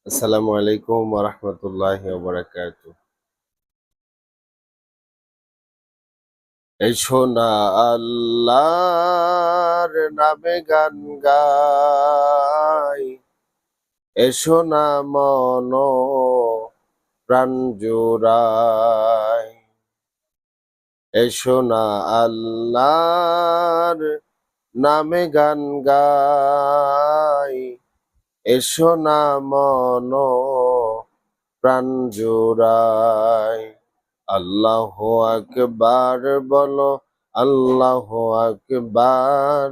আসসালামু আলাইকুম ওয়া রাহমাতুল্লাহি ওয়া বারাকাতুহু। এসো না আল্লাহর নামে গান গাই, এসো না মন প্রাণ জুড়াই, এসো না আল্লাহর নামে গান গাই, এসো না মন প্রাণ জুড়াই। আল্লাহু আকবার বলো, আল্লাহু আকবার,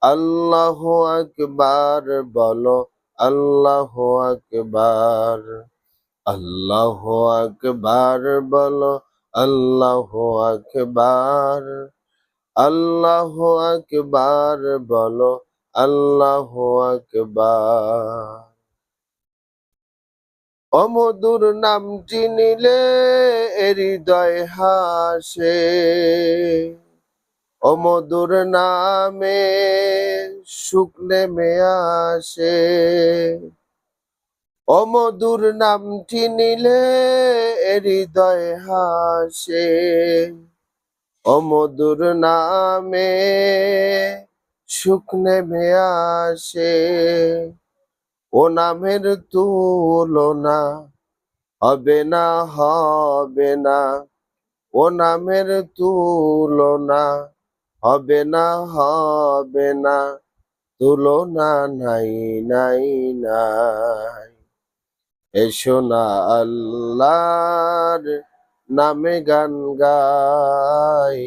আল্লাহু আকবার বলো, আল্লাহু আকবার, আল্লাহু আকবার বলো, আল্লাহু আকবার, আল্লাহু আকবার বলো, আল্লাহু আকবার। অমধুর নামটি নিলে হৃদয় হাসে, অমধুর নামে সুখ নেমে আসে, অমধুর নামটি নিলে হৃদয় হাসে, অমধুর নামে সুখ নেমে আসে। ও নামের তুলনা হবে না, হবে না, ও নামের তুলনা হবে না, হবে না, তুলনা নাই, নাই, নাই। এসো না আল্লাহর নামে গান গাই,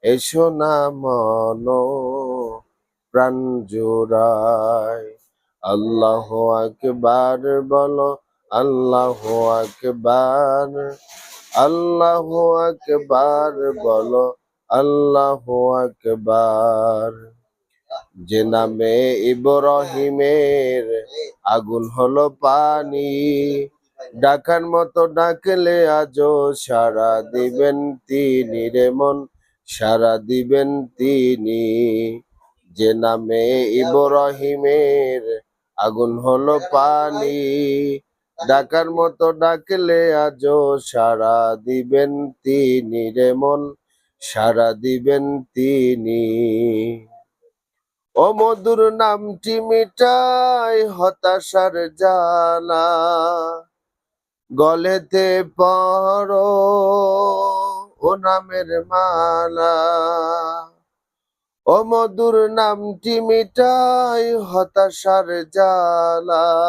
এসো না মন প্রাণ জোড়াই। আল্লাহু আকবার বলো, আল্লাহু আকবার, আল্লাহু আকবার বলো, আল্লাহু আকবার। যে নামে ইব্রাহিমের আগুন হলো পানি, ডাকার মতো ডাকলে আজও সাড়া দিবেন তিনি রে মন, সাড়া দিবেন তিনি। যে নামে ইব্রাহিমের আগুন হলো পানি, ডাকার মতো ডাকলে আজও সাড়া দিবেন তিনি রে মন, সাড়া দিবেন তিনি। ও মধুর নামটি মিটাই হতাশার জ্বালা, গলেতে পড়ো ও নামের মালা। ও মধুর নামটি মিটাই হতাশার জ্বালা,